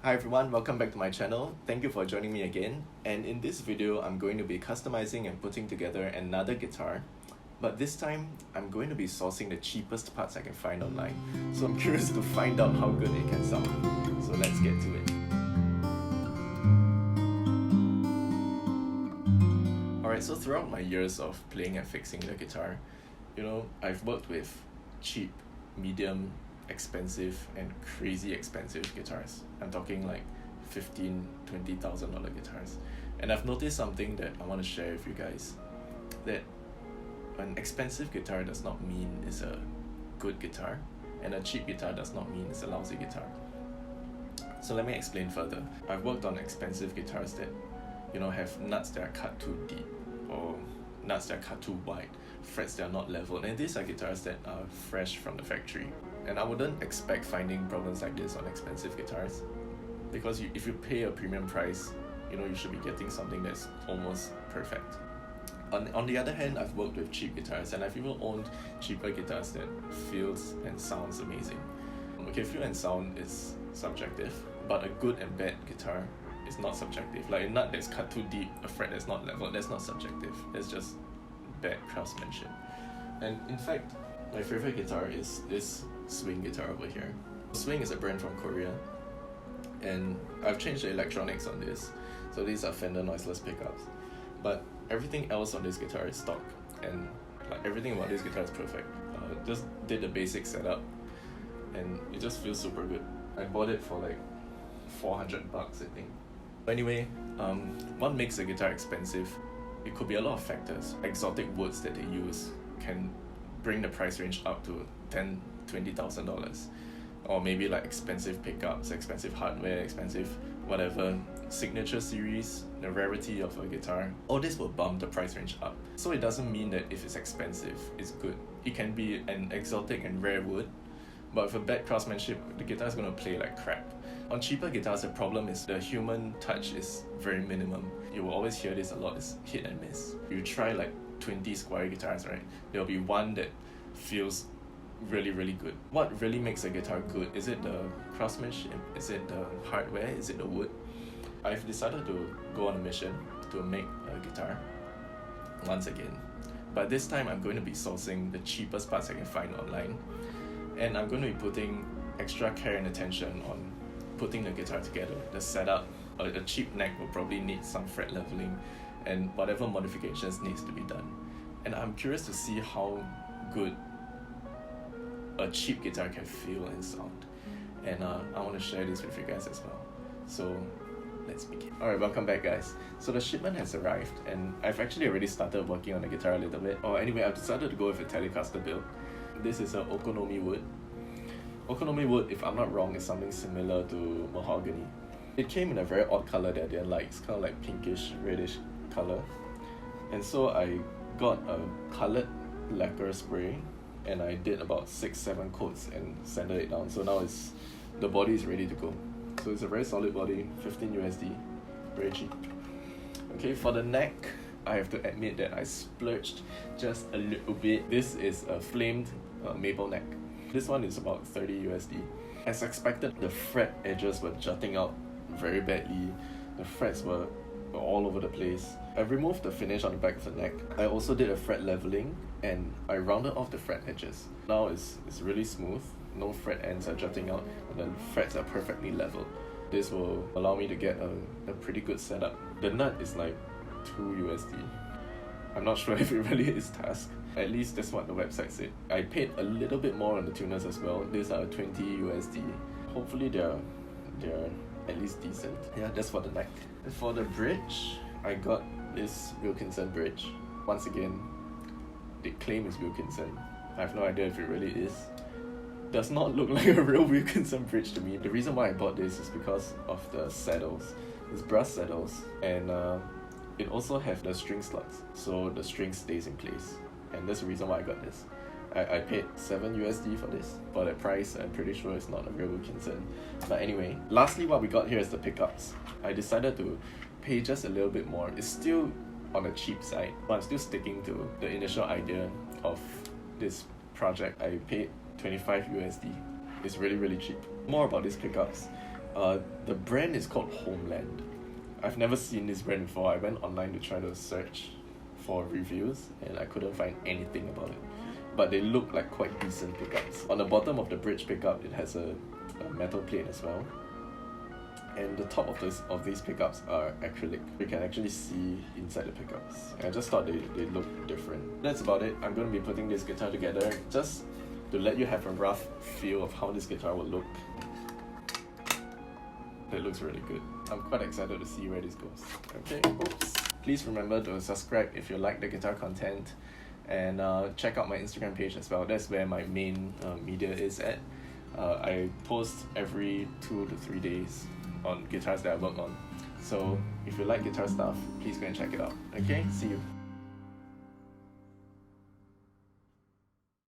Hi everyone, welcome back to my channel. Thank you for joining me again. And in this video, I'm going to be customizing and putting together another guitar. But this time, I'm going to be sourcing the cheapest parts I can find online. So I'm curious to find out how good it can sound. So let's get to it. Alright, so throughout my years of playing and fixing the guitar, I've worked with cheap, medium, expensive and crazy expensive guitars. I'm talking like $15,000-$20,000 guitars. And I've noticed something that I want to share with you guys, that an expensive guitar does not mean it's a good guitar, and a cheap guitar does not mean it's a lousy guitar. So let me explain further. I've worked on expensive guitars that have nuts that are cut too deep or nuts that are cut too wide, frets that are not leveled, and these are guitars that are fresh from the factory. And I wouldn't expect finding problems like this on expensive guitars, because if you pay a premium price, you should be getting something that's almost perfect. On the other hand, I've worked with cheap guitars, and I've even owned cheaper guitars that feels and sounds amazing. Okay, feel and sound is subjective, but a good and bad guitar is not subjective. Like a nut that's cut too deep, a fret that's not leveled, that's not subjective. That's just bad craftsmanship. And in fact, my favorite guitar is this Swing guitar over here. Swing is a brand from Korea, and I've changed the electronics on this. So these are Fender noiseless pickups, but everything else on this guitar is stock, and like everything about this guitar is perfect. Just did the basic setup, and it just feels super good. I bought it for like $400, I think. Anyway, what makes a guitar expensive? It could be a lot of factors. Exotic woods that they use can bring the price range up to $10,000-$20,000, or maybe like expensive pickups, expensive hardware, expensive whatever, signature series, the rarity of a guitar. All this will bump the price range up. So it doesn't mean that if it's expensive, it's good. It can be an exotic and rare wood, but with a bad craftsmanship, the guitar is going to play like crap. On cheaper guitars, the problem is the human touch is very minimum. You will always hear this a lot, is hit and miss. You try like 20 Squier guitars, right? There'll be one that feels really, really good. What really makes a guitar good? Is it the craftsmanship? Is it the hardware? Is it the wood? I've decided to go on a mission to make a guitar once again. But this time I'm going to be sourcing the cheapest parts I can find online. And I'm going to be putting extra care and attention on putting the guitar together, the setup. A cheap neck will probably need some fret leveling, and whatever modifications needs to be done. And I'm curious to see how good a cheap guitar can feel and sound. And I want to share this with you guys as well. So let's begin. Alright, welcome back guys. So the shipment has arrived, and I've actually already started working on the guitar a little bit. Anyway, I've decided to go with a Telecaster build. This is a Okonomi wood. Okonomi wood, if I'm not wrong, is something similar to mahogany. It came in a very odd color that I didn't like. It's kind of like pinkish, reddish color. And so I got a colored lacquer spray, and I did about 6-7 coats and sanded it down. So now the body is ready to go. So it's a very solid body, 15 USD, very cheap. Okay, for the neck, I have to admit that I splurged just a little bit. This is a flamed maple neck. This one is about 30 USD. As expected, the fret edges were jutting out very badly. The frets were all over the place. I removed the finish on the back of the neck. I also did a fret leveling, and I rounded off the fret edges. Now it's really smooth. No fret ends are jutting out, and the frets are perfectly leveled. This will allow me to get a pretty good setup. The nut is like 2 USD. I'm not sure if it really is task. At least that's what the website said. I paid a little bit more on the tuners as well. These are 20 USD. Hopefully they're at least decent. Yeah, that's for the neck. And for the bridge, I got this Wilkinson bridge. Once again, the claim is Wilkinson. I have no idea if it really is. Does not look like a real Wilkinson bridge to me. The reason why I bought this is because of the saddles. It's brass saddles, and it also have the string slots, so the string stays in place. And that's the reason why I got this. I paid 7 USD for this. For that price, I'm pretty sure it's not a real Wilkinson. But anyway, lastly what we got here is the pickups. I decided to pay just a little bit more. It's still on the cheap side, but I'm still sticking to the initial idea of this project. I paid 25 USD. It's really, really cheap. More about these pickups. The brand is called Homeland. I've never seen this brand before. I went online to try to search for reviews and I couldn't find anything about it. But they look like quite decent pickups. On the bottom of the bridge pickup, it has a metal plate as well. And the top of these pickups are acrylic. You can actually see inside the pickups. And I just thought they looked different. That's about it. I'm going to be putting this guitar together just to let you have a rough feel of how this guitar will look. It looks really good. I'm quite excited to see where this goes. Okay, oops. Please remember to subscribe if you like the guitar content, and check out my Instagram page as well. That's where my main media is at. I post every 2 to 3 days on guitars that I work on. So if you like guitar stuff, please go and check it out. Okay, see you.